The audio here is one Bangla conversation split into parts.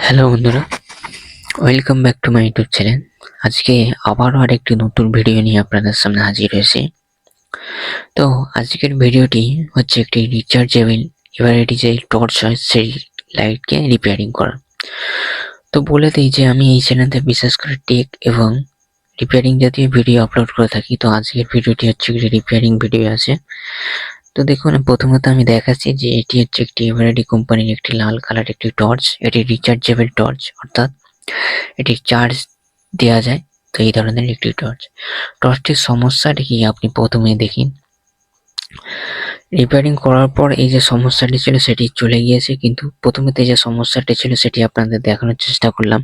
হ্যালো বন্ধুরা, welcome back to my YouTube channel. আজকে আবারও আরেকটি নতুন ভিডিও নিয়ে আপনাদের সামনে হাজির হয়েছি। তো আজকের ভিডিওটি হচ্ছে একটি রিচার্জেবল এভারেডি যে টর্চ হয় সেই লাইটকে রিপেয়ারিং করা। তো বলে দিই যে আমি এই চ্যানেলে বিশেষ করে টেক এবং রিপেয়ারিং জাতীয় ভিডিও আপলোড করে থাকি। তো আজকের ভিডিওটি হচ্ছে একটি রিপেয়ারিং ভিডিও আছে। তো দেখুন, প্রথমত আমি দেখাচ্ছি যে এটি হচ্ছে একটি এভারেডি কোম্পানির একটি লাল কালার একটি টর্চ। এটি রিচার্জেবল টর্চ, অর্থাৎ এটি চার্জ দেওয়া যায়। তো এই ধরনের একটি টর্চ। টর্চটির সমস্যাটি কি আপনি প্রথমে দেখুন। রিপেয়ারিং করার পর এই যে সমস্যাটি ছিল সেটি চলে গিয়েছে, কিন্তু প্রথমেতে যে সমস্যাটি ছিল সেটি আপনাদের দেখানোর চেষ্টা করলাম।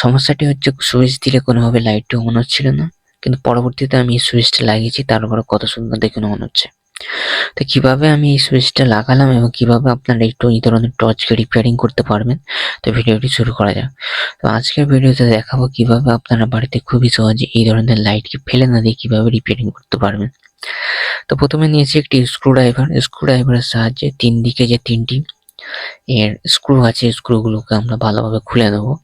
সমস্যাটি হচ্ছে সুইচ দিলে কোনোভাবে লাইটটি অন হচ্ছিল না, কিন্তু পরবর্তীতে আমি এই সুইচটা লাগিয়েছি, তারপরে কত সুন্দর দেখুন অন হচ্ছে। তো কিভাবে আমি এই সুইচটা লাগালাম এবং কিভাবে আপনারা একটু এই ধরনের টর্চকে রিপেয়ারিং করতে পারবেন, তো ভিডিওটি শুরু করা যাক। তো আজকের ভিডিওতে দেখাবো কিভাবে আপনারা বাড়িতে খুবই সহজে এই ধরনের লাইটকে ফেলে না দিয়ে কিভাবে রিপেয়ারিং করতে পারবেন। তো প্রথমে নিয়েছি একটি স্ক্রুড্রাইভারের সাহায্যে তিন দিকে যে তিনটি এর স্ক্রু আছে, স্ক্রুগুলোকে আমরা ভালোভাবে খুলে নেবো।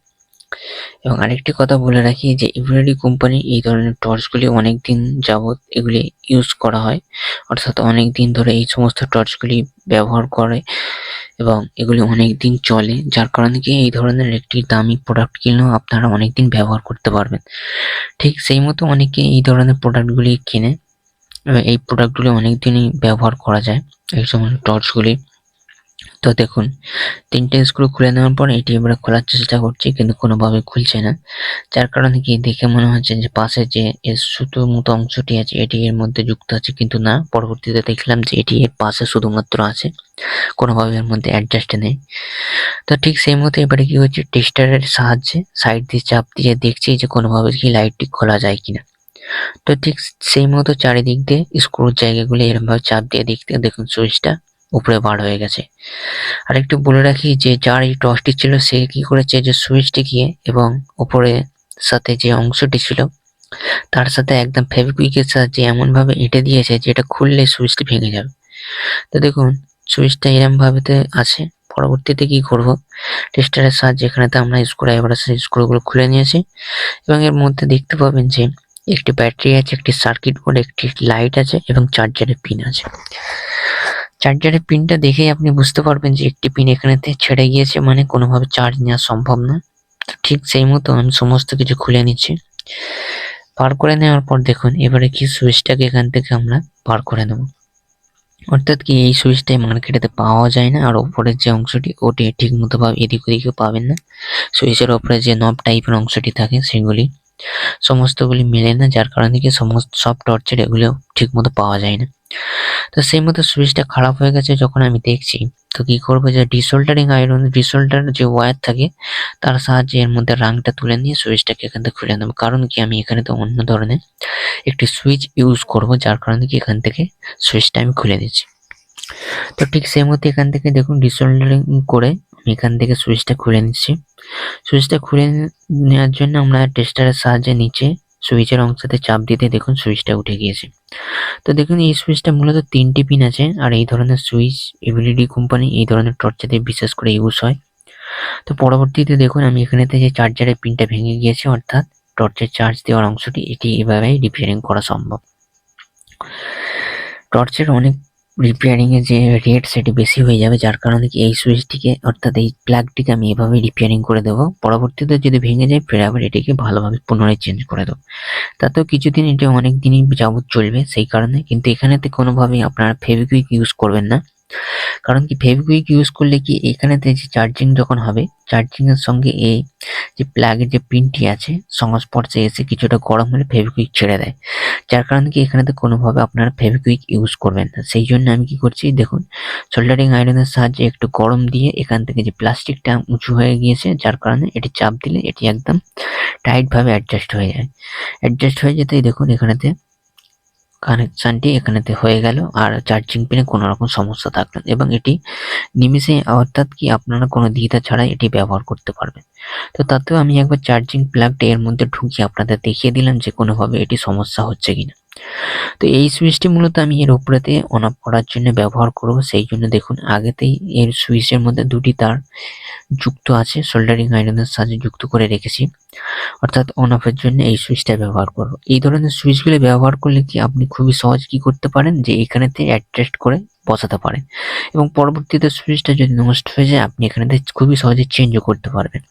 এবং আরেকটি কথা বলে রাখি যে এভারেডি কোম্পানি এই ধরনের টর্চগুলি অনেকদিন যাবৎ এগুলি ইউজ করা হয়, অর্থাৎ অনেক দিন ধরে এই সমস্ত টর্চগুলি ব্যবহার করে এবং এগুলি অনেক দিন চলে, যার কারণে কি এই ধরনের একটি দামি প্রোডাক্ট কিনলেও আপনারা অনেকদিন ব্যবহার করতে পারবেন। ঠিক সেই মতো অনেকে এই ধরনের প্রোডাক্টগুলি কিনে এবং এই প্রোডাক্টগুলি অনেকদিনই ব্যবহার করা যায় এই সমস্ত টর্চগুলি। তো দেখুন, তিনটে স্ক্রু খুলে নেওয়ার পর এটি এবারে খোলার চেষ্টা করছি, কিন্তু কোনোভাবে খুলছে না। যার কারণে কি দেখে মনে হচ্ছে যে পাশে যে এর সুতোর মতো অংশটি আছে এটি এর মধ্যে যুক্ত আছে, কিন্তু না। পরবর্তীতে দেখলাম যে এটি এর পাশে শুধুমাত্র আছে, কোনোভাবে এর মধ্যে অ্যাডজাস্ট নেই। তো ঠিক সেই মতো এবারে কি হচ্ছে, টেস্টারের সাহায্যে সাইড দিয়ে চাপ দিয়ে দেখছি যে কোনোভাবে কি লাইটটি খোলা যায় কিনা। তো ঠিক সেই মতো চারিদিক দিয়ে স্ক্রুর জায়গাগুলো এরকম ভাবে চাপ দিয়ে দেখতে দেখুন সুইচটা উপরে বার হয়ে গেছে। আরেকটু বলে রাখি যে যার এই টর্চটি ছিল সে কি করেছে যে সুইচটি গিয়ে এবং উপরে সাথে যে অংশটি ছিল তার সাথে একদম ফেভিকুইকের সাহায্যে এমন ভাবে এঁটে দিয়েছে যে এটা খুললে সুইচটি ভেঙে যাবে। তো দেখুন, সুইচটা এরম ভাবেতে আছে। পরবর্তীতে কি করব, টেস্টারের সাহায্যে এখানেতে আমরা স্ক্রুড্রাইভারের সাহায্যে স্ক্রুগুলো খুলে নিয়েছি এবং এর মধ্যে দেখতে পাবেন যে একটি ব্যাটারি আছে, একটি সার্কিট বোর্ড, একটি লাইট আছে এবং চার্জারের পিন আছে। চার্জারের পিনটা দেখেই আপনি বুঝতে পারবেন যে একটি পিন এখানেতে ছেড়ে গিয়েছে, মানে কোনোভাবে চার্জ নেওয়া সম্ভব না। তো ঠিক সেই মতো আমি সমস্ত কিছু খুলে নিচ্ছি। বার করে নেওয়ার পর দেখুন এবারে কি সুইচটাকে এখান থেকে আমরা বার করে নেব। অর্থাৎ কি এই সুইচটাই মার্কেটেতে পাওয়া যায় না, আর ওপরের যে অংশটি ওটি ঠিক মতো ভাবে এদিক ওদিকে পাবেন না। সুইচের ওপরে যে নব টাইপের অংশটি থাকে সেগুলি সমস্তগুলি মেলে না, যার কারণে কি সব টর্চের এগুলো ঠিক মতো পাওয়া যায় না। তো সেই মতো সুইচটা খারাপ হয়ে গেছে যখন আমি দেখছি, তো কি করবো যে ডিসোল্ডার যে ওয়্যার থাকে তার সাহায্যে এর মধ্যে রাংটা তুলে নিয়ে সুইচটাকে এখান থেকে খুলে নেবো। কারণ কি আমি এখানে তো অন্য ধরনের একটি সুইচ ইউজ করব, যার কারণে কি এখান থেকে সুইচটা আমি খুলে দিচ্ছি। তো ঠিক সেই মতো এখান থেকে দেখুন ডিসোল্ডারিং করে আমি এখান থেকে সুইচটা খুলে নিচ্ছি। সুইচটা খুলে নেওয়ার জন্য আমরা টেস্টারের সাহায্যে নিচে সুইচের অংশতে চাপ দিতে দেখুন সুইচটা উঠে গিয়েছে। তো দেখুন এই সুইচটা মূলত তিনটি পিন আছে, আর এই ধরনের সুইচ এভিডি কোম্পানি এই ধরনের টর্চেতে বিশেষ করে ইউজ হয়। তো পরবর্তীতে দেখুন আমি এখানেতে যে চার্জারের পিনটা ভেঙে গিয়েছে, অর্থাৎ টর্চের চার্জ দেওয়ার অংশটি, এটি এভাবেই রিপেয়ারিং করা সম্ভব। টর্চের অনেক রিপেয়ারিং এর যে রেট সেটি বেশি হয়ে যাবে, যার কারণে কি এই সুইচটিকে অর্থাৎ এই প্লাগটিকে আমি এভাবে রিপেয়ারিং করে দেবো। পরবর্তীতে যদি ভেঙে যায় ফের আবার এটিকে ভালোভাবে পুনরায় চেঞ্জ করে দেবো। তাতেও কিছুদিন এটা অনেক দিনই যাবত চলবে সেই কারণে। কিন্তু এখানেতে কোনোভাবেই আপনারা ফেভিকুইক ইউজ করবেন না। কারণ কি ফেভিকুইক ইউজ করলে কি এখানেতে যে চার্জিং যখন হবে, চার্জিং এর সঙ্গে এই যে প্লাগের যে পিনটি আছে সংস্পর্শে এসে কিছুটা গরম হলে ফেভিকুইক ছেড়ে দেয়, যার কারণে কি এখানেতে কোনোভাবে আপনারা ফেভিকুইক ইউজ করবেন না। সেই জন্য আমি কি করছি দেখুন, সোল্ডারিং আয়রনের সাহায্যে একটু গরম দিয়ে এখান থেকে যে প্লাস্টিকটা উঁচু হয়ে গিয়েছে, যার কারণে এটি চাপ দিলে এটি একদম টাইট ভাবে অ্যাডজাস্ট হয়ে যায়। অ্যাডজাস্ট হয়ে যেতেই দেখুন এখানেতে কানেকশনটি এখানেতে হয়ে গেল, আর চার্জিং পিনে কোনো রকম সমস্যা থাকলো না এবং এটি নিমিষে, অর্থাৎ কি আপনারা কোনো দ্বিধা ছাড়াই এটি ব্যবহার করতে পারবেন। তো তাতেও আমি একবার চার্জিং প্লাগটা এর মধ্যে ঢুকিয়ে আপনাদের দেখিয়ে দিলাম যে কোনোভাবে এটি সমস্যা হচ্ছে কিনা। তো এই সুইচটি মূলত আমি এর উপরেতে অন অফ করার জন্য ব্যবহার করব। সেই জন্য দেখুন আগেতেই এর সুইচের মধ্যে দুটি তার যুক্ত আছে, সোল্ডারিং আয়রনের সাহায্যে যুক্ত করে রেখেছি, অর্থাৎ অন অফ এর জন্য এই সুইচটা ব্যবহার করব। এই ধরনের সুইচগুলো ব্যবহার করলে কি আপনি খুবই সহজ কি করতে পারেন যে এখানেতে অ্যাডজাস্ট করে বসাতে পারেন, এবং পরবর্তীতে সুইচটা যদি নষ্ট হয়ে যায় আপনি এখানেতে খুবই সহজে চেঞ্জও করতে পারবেন।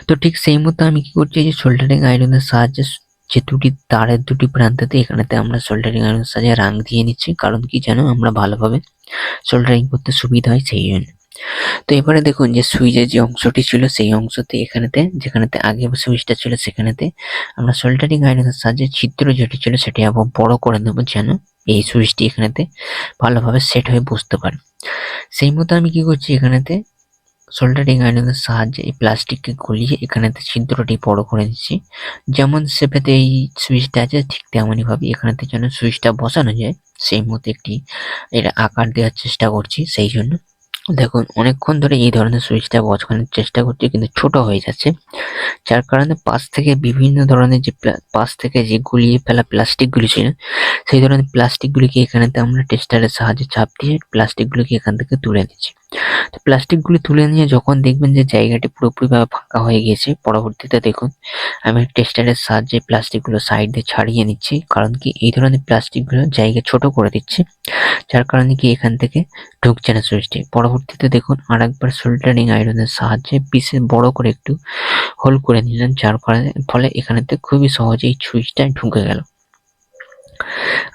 তো ঠিক সেই মতো আমি কি করছি, যে সোল্ডারিং আয়রনের সাহায্যে যে দুটি তারের দুটি প্রান্তেতে এখানেতে আমরা সোল্ডারিং আয়রনের সাহায্যে রাং দিয়ে নিচ্ছি, কারণ কি যেন আমরা ভালোভাবে সোল্ডারিং করতে সুবিধা হয় সেই জন্য। তো এবারে দেখুন যে সুইচের যে অংশটি ছিল সেই অংশতে এখানেতে, যেখানেতে আগে সুইচটা ছিল সেখানেতে আমরা সোল্ডারিং আয়রনের সাহায্যে ছিদ্র যেটি ছিল সেটি আবার বড় করে নেব, যেন এই সুইচটি এখানেতে ভালোভাবে সেট হয়ে বসতে পারে। সেই মতো আমি কি করছি, এখানেতে সোল্ডারিং আয়রনের সাহায্যে এই প্লাস্টিককে গলিয়ে এখানেতে ছিদ্রটি বড় করে নিচ্ছি। যেমন শেপেতে এই সুইচটা আছে ঠিক তেমনই ভাবে এখানেতে যেন সুইচটা বসানো যায় সেই মতো একটি এর আকার দেওয়ার চেষ্টা করছি। সেই জন্য দেখুন অনেকক্ষণ ধরে এই ধরনের সুইচটা বসানোর চেষ্টা করছি, কিন্তু ছোট হয়ে যাচ্ছে, যার কারণে পাশ থেকে বিভিন্ন ধরনের যে পাশ থেকে যে গুলিয়ে ফেলা প্লাস্টিকগুলি ছিল সেই ধরনের প্লাস্টিকগুলিকে এখানেতে আমরা টেস্টারের সাহায্যে চাপ দিয়ে প্লাস্টিকগুলিকে এখান থেকে তুলে নিচ্ছি। তো প্লাস্টিকগুলি তুলে নিয়ে যখন দেখবেন যে জায়গাটি পুরোপুরিভাবে ফাঁকা হয়ে গিয়েছে, পরবর্তীতে দেখুন আমি টেস্টারের সাহায্যে প্লাস্টিকগুলো সাইড দিয়ে ছাড়িয়ে নিচ্ছি, কারণ কি এই ধরনের প্লাস্টিকগুলো জায়গা ছোট করে দিচ্ছে, যার কারণে কি এখান থেকে ঢুকছে না সুইচটি। পরবর্তীতে দেখুন আরেকবার সোল্ডারিং আয়রনের সাহায্যে পিসে বড় করে একটু হোল করে নিলেন, যার ফলে এখানেতে খুবই সহজেই সুইচটা ঢুকে গেল।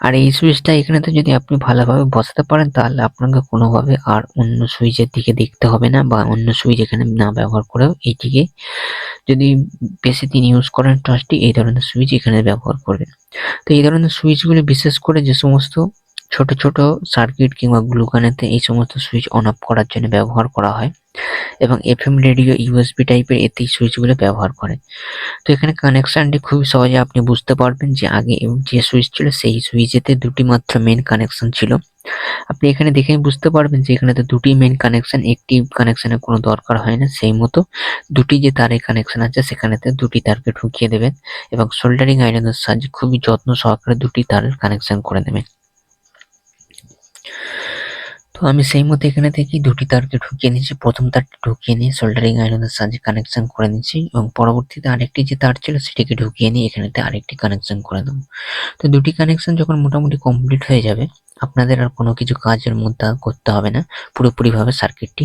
আর এই সুইচটা এখানেতে যদি আপনি ভালোভাবে বসাতে পারেন তাহলে আপনাকে কোনোভাবে আর অন্য সুইচের দিকে দেখতে হবে না, বা অন্য সুইচ এখানে না ব্যবহার করেও এইটিকে যদি বেশি দিন ইউজ করেন টর্চটি, এই ধরনের সুইচ এখানে ব্যবহার করবেন। তো এই ধরনের সুইচগুলি বিশেষ করে যে সমস্ত ছোট ছোট সার্কিট কিংবা গ্লুকানেতে এই সমস্ত সুইচ অন অফ করার জন্য ব্যবহার করা হয়, এবং এফএম রেডিও ইউএসবি টাইপের এতে সুইচগুলো ব্যবহার করে। তো এখানে কানেকশনটি খুবই সহজে আপনি বুঝতে পারবেন যে আগে যে সুইচ ছিল সেই সুইচেতে দুটি মাত্র মেন কানেকশন ছিল। আপনি এখানে দেখেই বুঝতে পারবেন যে এখানে তো দুটি মেন কানেকশন, একটি কানেকশনের কোনো দরকার হয় না। সেই মতো দুটি যে তারের কানেকশন আছে সেখানেতে দুটি তারকে ঢুকিয়ে দেবেন এবং সোল্ডারিং আয়রনের সাহায্যে খুবই যত্ন সহকারে দুটি তারের কানেকশন করে নেবেন। তো আমি সেই মতো এখানে থেকে দুটি তারকে ঢুকিয়ে নিয়েছি, প্রথম তারটি ঢুকিয়ে নিয়ে সোল্ডারিং আয়রনের সাহায্যে কানেকশন করে নিচ্ছি, এবং পরবর্তীতে আরেকটি যে তার ছিল সেটিকে ঢুকিয়ে নিয়ে এখানেতে আরেকটি কানেকশন করে দেবো। তো দুটি কানেকশন যখন মোটামুটি কমপ্লিট হয়ে যাবে আপনাদের আর কোনো কিছু কাজের মধ্যে করতে হবে না, পুরোপুরিভাবে সার্কিটটি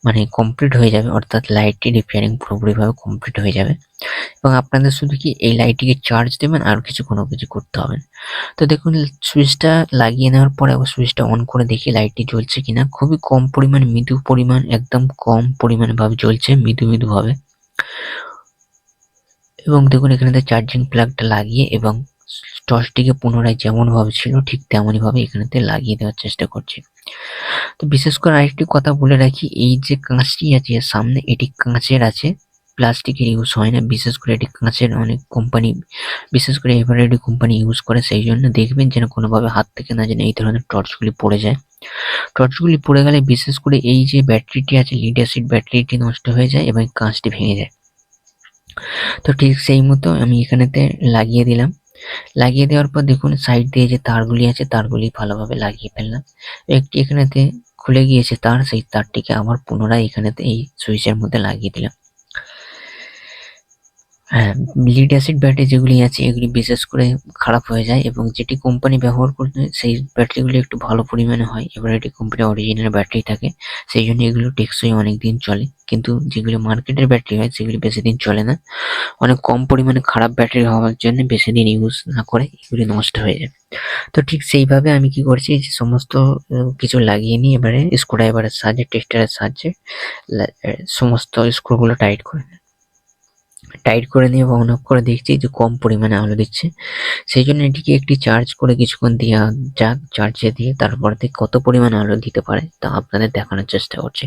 মানে কমপ্লিট হয়ে যাবে, অর্থাৎ লাইটটি রিপেয়ারিং পুরোপুরিভাবে কমপ্লিট হয়ে যাবে, এবং আপনাদের শুধু কি এই লাইটটিকে চার্জ দেবেন আর কোনো কিছু করতে হবে না। তো দেখুন সুইচটা লাগিয়ে নেওয়ার পরে আবার সুইচটা অন করে দেখি লাইটটি জ্বলছে কিনা। খুবই কম পরিমাণ, মৃদু পরিমাণ, একদম কম পরিমাণে ভাবে জ্বলছে, মৃদু মৃদু ভাবে। এবং দেখুন এখানে চার্জিং প্লাগটা লাগিয়ে এবং টর্চটিকে পুনরায় যেমন ভাবে ছিল ঠিক তেমনই ভাবে এখানেতে লাগিয়ে দেওয়ার চেষ্টা করছি। তো বিশেষ করে আরেকটি কথা বলে রাখি, এই যে কাঁচটি আছে সামনে এটি কাঁচের আছে, প্লাস্টিকের ইউজ হয় না। বিশেষ করে এটি কাঁচের, অনেক কোম্পানি বিশেষ করে এভারেডি কোম্পানি ইউজ করে, সেই জন্য দেখবেন যেন কোনোভাবে হাত থেকে না যেন এই ধরনের টর্চগুলি পড়ে যায়। টর্চগুলি পড়ে গেলে বিশেষ করে এই যে ব্যাটারিটি আছে লিড অ্যাসিড ব্যাটারিটি নষ্ট হয়ে যায় এবং কাঁচটি ভেঙে যায়। তো ঠিক সেই মতো আমি এখানেতে লাগিয়ে দিলাম। লাগিয়ে দেওয়ার পর দেখুন সাইড দিয়ে যে তারগুলি আছে তারগুলি ভালোভাবে লাগিয়ে ফেললাম। একটি এখানেতে খুলে গিয়েছে তার, সেই তারটিকে আবার পুনরায় এখানেতে এই সুইচের মধ্যে লাগিয়ে দিলাম। হ্যাঁ, লিড অ্যাসিড ব্যাটারি যেগুলি আছে এগুলি বিশেষ করে খারাপ হয়ে যায়, এবং যেটি কোম্পানি ব্যবহার করতে সেই ব্যাটারিগুলি একটু ভালো পরিমাণে হয়। এবার এটি কোম্পানির অরিজিনাল ব্যাটারি থাকে, সেই জন্য এগুলো টেকসই অনেক দিন চলে, কিন্তু যেগুলো মার্কেটের ব্যাটারি হয় সেগুলি বেশি দিন চলে না। অনেক কম পরিমাণে খারাপ ব্যাটারি হওয়ার জন্য বেশি দিন ইউজ না করে এগুলি নষ্ট হয়ে যায়। তো ঠিক সেইভাবে আমি কি করছি, যে সমস্ত কিছু লাগিয়ে নিয়ে এবারে স্ক্রুড্রাইভারের সাহায্যে, টেস্টারের সাহায্যে সমস্ত স্ক্রুগুলো টাইট করে নিয়ে অন অফ করে দেখছি যে কম পরিমাণে আলো দিচ্ছে, সেই জন্য এটিকে একটি চার্জ করে কিছুক্ষণ দেওয়া যাক। চার্জে দিয়ে তারপর থেকে কত পরিমাণ আলো দিতে পারে তা আপনাদের দেখানোর চেষ্টা করছি।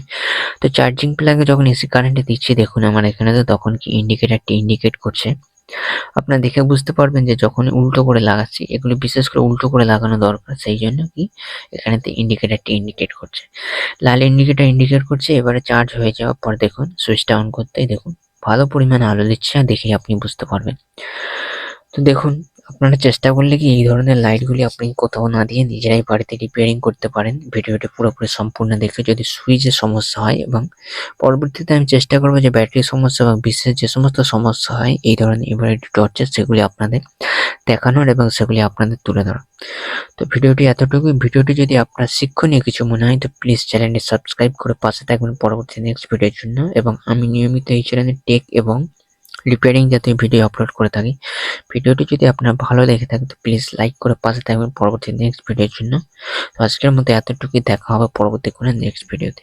তো চার্জিং প্লাগে যখন এসি কারেন্টে দিচ্ছি দেখুন আমার এখানে তো তখন কি ইন্ডিকেটারটি ইন্ডিকেট করছে। আপনারা দেখে বুঝতে পারবেন যে যখন উল্টো করে লাগাচ্ছি, এগুলো বিশেষ করে উল্টো করে লাগানো দরকার, সেই জন্য কি এখানেতে ইন্ডিকেটারটি ইন্ডিকেট করছে, লাল ইন্ডিকেটার ইন্ডিকেট করছে। এবারে চার্জ হয়ে যাওয়ার পর দেখুন সুইচটা অন করতেই দেখুন ভালো পরিমাণে আলো দিচ্ছে, দেখে আপনি বুঝতে পারবেন। তো দেখুন আপনারা চেষ্টা করলে কি এই ধরনের লাইটগুলি আপনি কোথাও না দিয়ে নিজেরাই বাড়িতে রিপেয়ারিং করতে পারেন। ভিডিওটি পুরোপুরি সম্পূর্ণ দেখে যদি সুইচের সমস্যা হয়, এবং পরবর্তীতে আমি চেষ্টা করব যে ব্যাটারির সমস্যা এবং বিশেষ যে সমস্ত সমস্যা হয় এই ধরনের এমআরআইডি টর্চের, সেগুলি আপনাদের দেখানোর এবং সেগুলি আপনাদের তুলে ধরা। তো ভিডিওটি এতটুকুই। ভিডিওটি যদি আপনার শিক্ষণীয় কিছু মনে হয় তো প্লিজ চ্যানেলটি সাবস্ক্রাইব করে পাশে থাকবেন পরবর্তী নেক্সট ভিডিওর জন্য। এবং আমি নিয়মিত এই চ্যানেলে টেক এবং রিপেয়ারিং জাতীয় ভিডিও আপলোড করে থাকি। ভিডিওটি যদি আপনার ভালো লেগে থাকে তো প্লিজ লাইক করে পাশে থাকবেন পরবর্তী নেক্সট ভিডিওর জন্য। তো আজকের মতো এতটুকুই, দেখা হবে পরবর্তী কোনো নেক্সট ভিডিওতে।